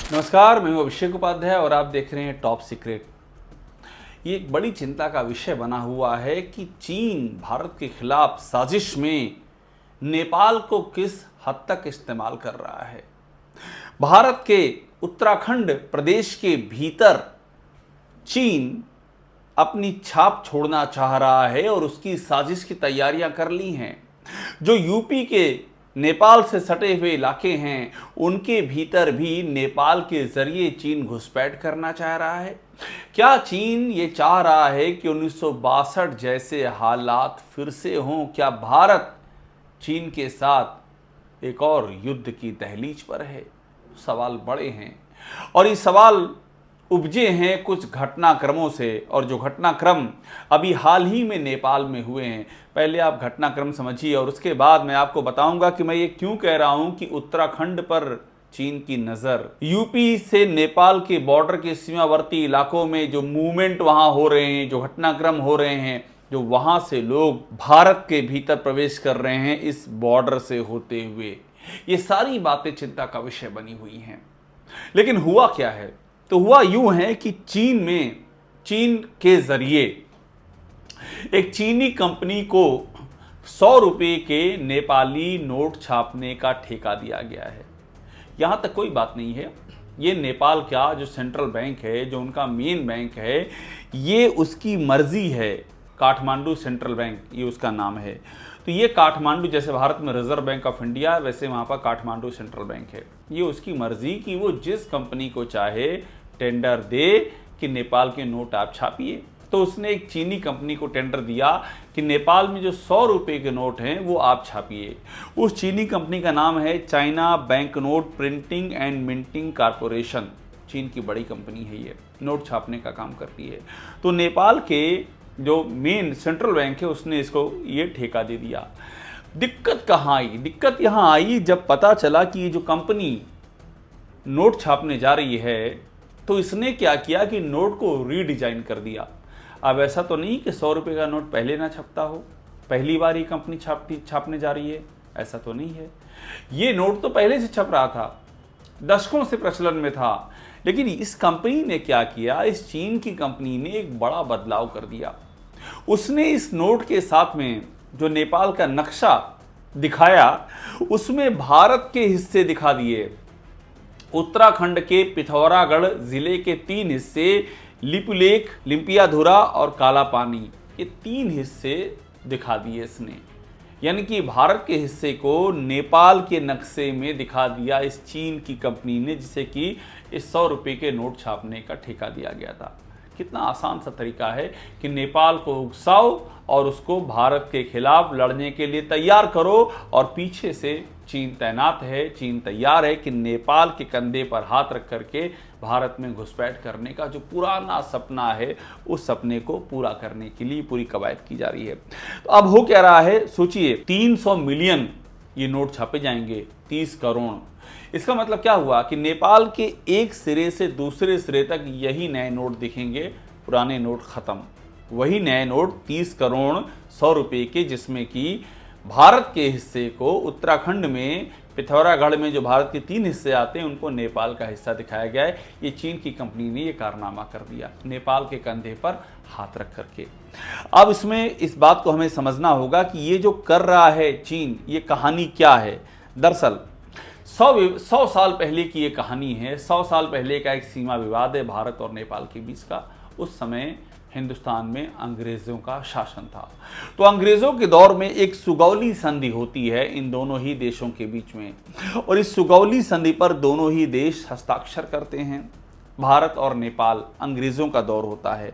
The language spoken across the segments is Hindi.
नमस्कार, मैं हूं अभिषेक उपाध्याय और आप देख रहे हैं टॉप सीक्रेट। ये एक बड़ी चिंता का विषय बना हुआ है कि चीन भारत के खिलाफ साजिश में नेपाल को किस हद तक इस्तेमाल कर रहा है। भारत के उत्तराखंड प्रदेश के भीतर चीन अपनी छाप छोड़ना चाह रहा है और उसकी साजिश की तैयारियां कर ली हैं। जो यूपी के नेपाल से सटे हुए इलाके हैं उनके भीतर भी नेपाल के जरिए चीन घुसपैठ करना चाह रहा है। क्या चीन ये चाह रहा है कि 1962 जैसे हालात फिर से हों? क्या भारत चीन के साथ एक और युद्ध की दहलीज पर है? सवाल बड़े हैं और ये सवाल उपजे हैं कुछ घटनाक्रमों से, और जो घटनाक्रम अभी हाल ही में नेपाल में हुए हैं। पहले आप घटनाक्रम समझिए और उसके बाद मैं आपको बताऊंगा कि मैं ये क्यों कह रहा हूं कि उत्तराखंड पर चीन की नज़र। यूपी से नेपाल के बॉर्डर के सीमावर्ती इलाकों में जो मूवमेंट वहां हो रहे हैं, जो घटनाक्रम हो रहे हैं, जो वहां से लोग भारत के भीतर प्रवेश कर रहे हैं इस बॉर्डर से होते हुए, ये सारी बातें चिंता का विषय बनी हुई हैं। लेकिन हुआ क्या है? तो हुआ यूं है कि चीन के जरिए एक चीनी कंपनी को 100 रुपए के नेपाली नोट छापने का ठेका दिया गया है। यहां तक कोई बात नहीं है, ये नेपाल का जो सेंट्रल बैंक है, जो उनका मेन बैंक है, ये उसकी मर्जी है। काठमांडू सेंट्रल बैंक ये उसका नाम है। तो ये काठमांडू, जैसे भारत में रिजर्व बैंक ऑफ इंडिया, वैसे वहाँ पर काठमांडू सेंट्रल बैंक है। ये उसकी मर्जी कि वो जिस कंपनी को चाहे टेंडर दे कि नेपाल के नोट आप छापिए। तो उसने एक चीनी कंपनी को टेंडर दिया कि नेपाल में जो 100 रुपए के नोट हैं वो आप छापिए। उस चीनी कंपनी का नाम है China bank note printing and minting corporation. चीन की बड़ी कंपनी है, ये नोट छापने का काम करती है। तो नेपाल के जो मेन सेंट्रल बैंक है उसने इसको ये ठेका दे दिया। दिक्कत कहाँ आई? दिक्कत यहाँ आई जब पता चला कि ये जो कंपनी नोट छापने जा रही है तो इसने क्या किया कि नोट को रीडिजाइन कर दिया। अब ऐसा तो नहीं कि 100 रुपये का नोट पहले ना छपता हो, पहली बार ये कंपनी छापने जा रही है, ऐसा तो नहीं है। ये नोट तो पहले से छप रहा था, दशकों से प्रचलन में था। लेकिन इस कंपनी ने क्या किया, इस चीन की कंपनी ने एक बड़ा बदलाव कर दिया। उसने इस नोट के साथ में जो नेपाल का नक्शा दिखाया उसमें भारत के हिस्से दिखा दिए। उत्तराखंड के पिथौरागढ़ जिले के 3 हिस्से, लिपुलेख, लिम्पियाधुरा और काला पानी, ये 3 हिस्से दिखा दिए इसने। यानी कि भारत के हिस्से को नेपाल के नक्शे में दिखा दिया इस चीन की कंपनी ने, जिसे कि इस 100 रुपये के नोट छापने का ठेका दिया गया था। कितना आसान सा तरीका है कि नेपाल को उकसाओ और उसको भारत के खिलाफ लड़ने के लिए तैयार करो, और पीछे से चीन तैनात है, चीन तैयार है कि नेपाल के कंधे पर हाथ रख करके भारत में घुसपैठ करने का जो पुराना सपना है उस सपने को पूरा करने के लिए पूरी कवायद की जा रही है। तो अब हो क्या रहा है, सोचिए 300 मिलियन ये नोट छापे जाएंगे, 30 करोड़। इसका मतलब क्या हुआ कि नेपाल के एक सिरे से दूसरे सिरे तक यही नए नोट दिखेंगे, पुराने नोट खत्म। वही नए नोट 30 करोड़ 100 रुपये के, जिसमें कि भारत के हिस्से को उत्तराखंड में पिथौरागढ़ में जो भारत के 3 हिस्से आते हैं उनको नेपाल का हिस्सा दिखाया गया है। ये चीन की कंपनी ने ये कारनामा कर दिया नेपाल के कंधे पर हाथ रख करके। अब इसमें इस बात को हमें समझना होगा कि ये जो कर रहा है चीन, ये कहानी क्या है। दरअसल 100 साल पहले की ये कहानी है। 100 साल पहले का एक सीमा विवाद है भारत और नेपाल के बीच का। उस समय हिंदुस्तान में अंग्रेज़ों का शासन था। तो अंग्रेज़ों के दौर में एक सुगौली संधि होती है इन दोनों ही देशों के बीच में, और इस सुगौली संधि पर दोनों ही देश हस्ताक्षर करते हैं। भारत और नेपाल, अंग्रेज़ों का दौर होता है।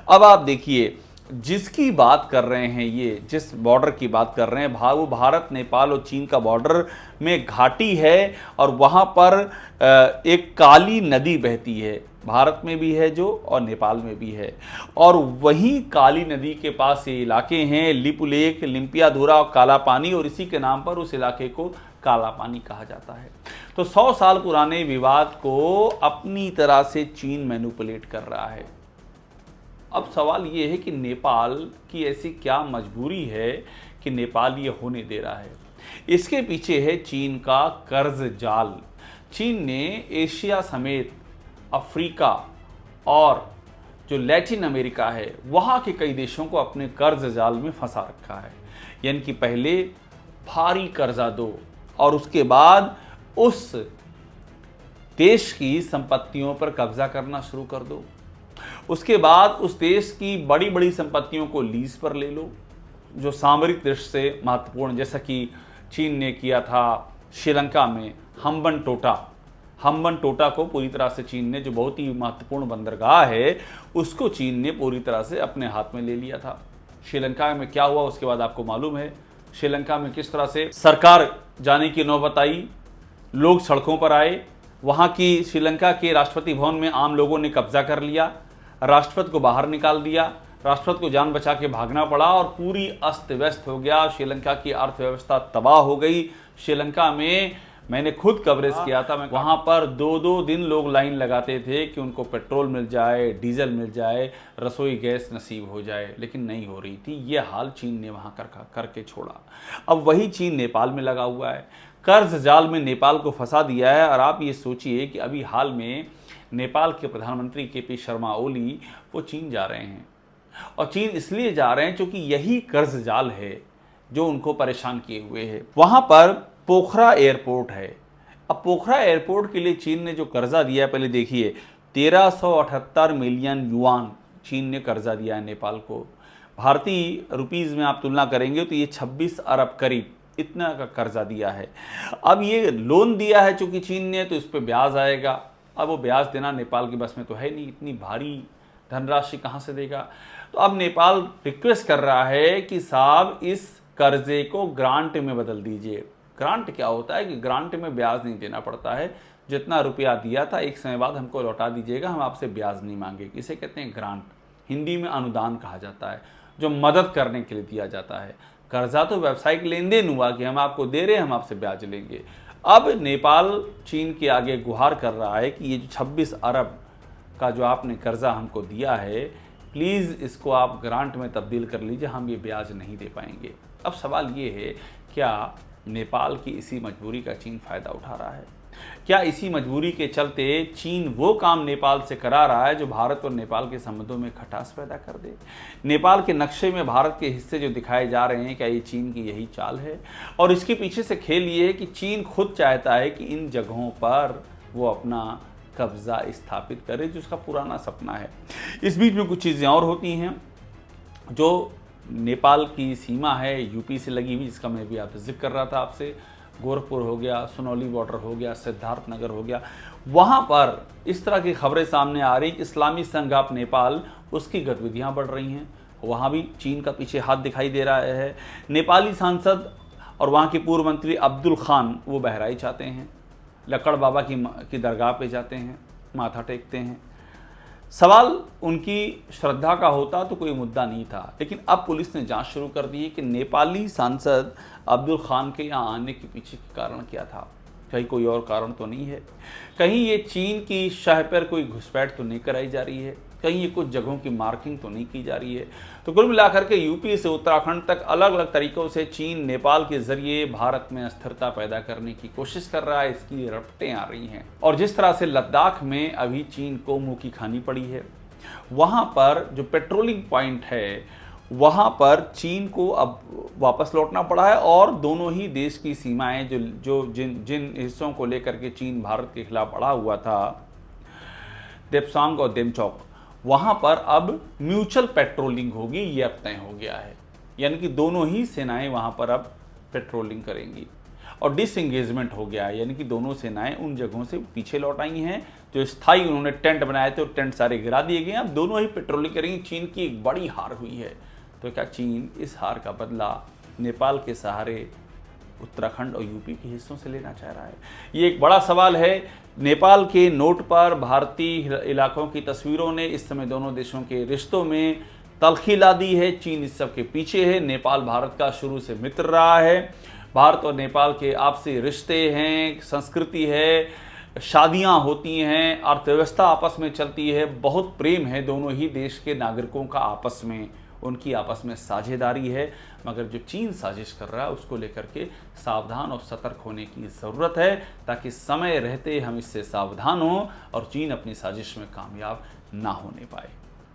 अब आप देखिए, जिसकी बात कर रहे हैं, ये जिस बॉर्डर की बात कर रहे हैं, वो भारत, नेपाल और चीन का बॉर्डर में घाटी है, और वहाँ पर एक काली नदी बहती है। भारत में भी है जो, और नेपाल में भी है। और वहीं काली नदी के पास ये इलाके हैं, लिपुलेख, लिम्पियाधुरा और काला पानी, और इसी के नाम पर उस इलाके को काला पानी कहा जाता है। तो 100 साल पुराने विवाद को अपनी तरह से चीन मैनिपुलेट कर रहा है। अब सवाल ये है कि नेपाल की ऐसी क्या मजबूरी है कि नेपाल ये होने दे रहा है। इसके पीछे है चीन का कर्ज जाल। चीन ने एशिया समेत अफ्रीका और जो लैटिन अमेरिका है वहाँ के कई देशों को अपने कर्ज जाल में फंसा रखा है। यानी कि पहले भारी कर्जा दो और उसके बाद उस देश की संपत्तियों पर कब्जा करना शुरू कर दो। उसके बाद उस देश की बड़ी बड़ी संपत्तियों को लीज पर ले लो, जो सामरिक दृष्टि से महत्वपूर्ण, जैसा कि चीन ने किया था श्रीलंका में हम्बन टोटा को पूरी तरह से चीन ने, जो बहुत ही महत्वपूर्ण बंदरगाह है, उसको चीन ने पूरी तरह से अपने हाथ में ले लिया था। श्रीलंका में क्या हुआ उसके बाद आपको मालूम है। श्रीलंका में किस तरह से सरकार जाने की नौबत आई, लोग सड़कों पर आए, वहाँ की श्रीलंका के राष्ट्रपति भवन में आम लोगों ने कब्जा कर लिया, राष्ट्रपति को बाहर निकाल दिया, राष्ट्रपति को जान बचा के भागना पड़ा और पूरी अस्त व्यस्त हो गया। श्रीलंका की अर्थव्यवस्था तबाह हो गई। श्रीलंका में मैंने खुद कवरेज किया था, मैं वहाँ पर 2-2 दिन लोग लाइन लगाते थे कि उनको पेट्रोल मिल जाए, डीजल मिल जाए, रसोई गैस नसीब हो जाए, लेकिन नहीं हो रही थी। ये हाल चीन ने वहाँ करके छोड़ा। अब वही चीन नेपाल में लगा हुआ है, कर्ज जाल में नेपाल को फंसा दिया है। और आप ये सोचिए कि अभी हाल में नेपाल के प्रधानमंत्री के.पी. शर्मा ओली वो चीन जा रहे हैं, और चीन इसलिए जा रहे हैं क्योंकि यही कर्ज जाल है जो उनको परेशान किए हुए है। वहाँ पर पोखरा एयरपोर्ट है। अब पोखरा एयरपोर्ट के लिए चीन ने जो कर्जा दिया है, पहले देखिए 1378 मिलियन युआन चीन ने कर्जा दिया है नेपाल को। भारतीय रुपीज़ में आप तुलना करेंगे तो ये 26 अरब करीब इतना का कर्जा दिया है। अब ये लोन दिया है चूंकि चीन ने, तो इस पर ब्याज आएगा। अब वो ब्याज देना नेपाल की बस में तो है नहीं, इतनी भारी धनराशि कहाँ से देगा। तो अब नेपाल रिक्वेस्ट कर रहा है कि साहब इस कर्जे को ग्रांट में बदल दीजिए। ग्रांट क्या होता है कि ग्रांट में ब्याज नहीं देना पड़ता है, जितना रुपया दिया था एक समय बाद हमको लौटा दीजिएगा, हम आपसे ब्याज नहीं मांगेंगे। इसे कहते हैं ग्रांट, हिंदी में अनुदान कहा जाता है, जो मदद करने के लिए दिया जाता है। कर्जा तो व्यावसायिक लेन देन हुआ कि हम आपको दे रहे हैं, हम आपसे ब्याज लेंगे। अब नेपाल चीन के आगे गुहार कर रहा है कि ये जो 26 अरब का जो आपने कर्जा हमको दिया है, प्लीज़ इसको आप ग्रांट में तब्दील कर लीजिए, हम ये ब्याज नहीं दे पाएंगे। अब सवाल ये है, क्या नेपाल की इसी मजबूरी का चीन फ़ायदा उठा रहा है? क्या इसी मजबूरी के चलते चीन वो काम नेपाल से करा रहा है जो भारत और नेपाल के संबंधों में खटास पैदा कर दे? नेपाल के नक्शे में भारत के हिस्से जो दिखाए जा रहे हैं, क्या ये चीन की यही चाल है? और इसके पीछे से खेल ये है कि चीन खुद चाहता है कि इन जगहों पर वो अपना कब्जा स्थापित करे, जो उसका पुराना सपना है। इस बीच में कुछ चीज़ें और होती हैं। जो नेपाल की सीमा है यूपी से लगी हुई, जिसका मैं भी आपसे जिक्र कर रहा था आपसे, गोरखपुर हो गया, सुनौली बॉर्डर हो गया, सिद्धार्थनगर हो गया, वहाँ पर इस तरह की खबरें सामने आ रही कि इस्लामी संघ ऑफ नेपाल उसकी गतिविधियाँ बढ़ रही हैं। वहाँ भी चीन का पीछे हाथ दिखाई दे रहा है। नेपाली सांसद और वहाँ के पूर्व मंत्री अब्दुल खान वो बहराइच आते हैं, लक्कड़ बाबा की दरगाह पे जाते हैं, माथा टेकते हैं। सवाल उनकी श्रद्धा का होता तो कोई मुद्दा नहीं था, लेकिन अब पुलिस ने जांच शुरू कर दी है कि नेपाली सांसद अब्दुल खान के यहाँ आने के पीछे का कारण क्या था। कहीं कोई और कारण तो नहीं है, कहीं ये चीन की शह पर कोई घुसपैठ तो नहीं कराई जा रही है, कहीं ये कुछ जगहों की मार्किंग तो नहीं की जा रही है। तो कुल मिलाकर के यूपी से उत्तराखंड तक अलग अलग तरीक़ों से चीन नेपाल के जरिए भारत में अस्थिरता पैदा करने की कोशिश कर रहा है। इसकी रपटें आ रही हैं। और जिस तरह से लद्दाख में अभी चीन को मुंह की खानी पड़ी है, वहाँ पर जो पेट्रोलिंग पॉइंट है वहाँ पर चीन को अब वापस लौटना पड़ा है। और दोनों ही देश की सीमाएं जिन हिस्सों को लेकर के चीन भारत के खिलाफ अड़ा हुआ था, देप्सांग और देमचौक, वहाँ पर अब म्यूचुअल पेट्रोलिंग होगी, ये अब तय हो गया है। यानी कि दोनों ही सेनाएं वहाँ पर अब पेट्रोलिंग करेंगी। और डिसएंगेजमेंट हो गया है, यानी कि दोनों सेनाएं उन जगहों से पीछे लौट आई हैं जो स्थायी उन्होंने टेंट बनाए थे, और टेंट सारे गिरा दिए गए हैं। अब दोनों ही पेट्रोलिंग करेंगी। चीन की एक बड़ी हार हुई है, तो क्या चीन इस हार का बदला नेपाल के सहारे उत्तराखंड और यूपी के हिस्सों से लेना चाह रहा है? ये एक बड़ा सवाल है। नेपाल के नोट पर भारतीय इलाकों की तस्वीरों ने इस समय दोनों देशों के रिश्तों में तल्खी ला दी है। चीन इस सब के पीछे है। नेपाल भारत का शुरू से मित्र रहा है। भारत और नेपाल के आपसी रिश्ते हैं, संस्कृति है, शादियां होती हैं, अर्थव्यवस्था आपस में चलती है, बहुत प्रेम है दोनों ही देश के नागरिकों का आपस में, उनकी आपस में साझेदारी है। मगर जो चीन साजिश कर रहा है उसको लेकर के सावधान और सतर्क होने की ज़रूरत है, ताकि समय रहते हम इससे सावधान हों और चीन अपनी साजिश में कामयाब ना होने पाए।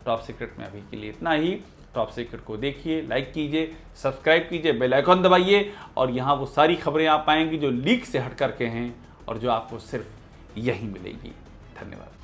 टॉप सीक्रेट में अभी के लिए इतना ही। टॉप सीक्रेट को देखिए, लाइक कीजिए, सब्सक्राइब कीजिए, बेल आइकॉन दबाइए और यहाँ वो सारी खबरें आप पाएंगी जो लीक से हट करके हैं और जो आपको सिर्फ यहीं मिलेगी। धन्यवाद।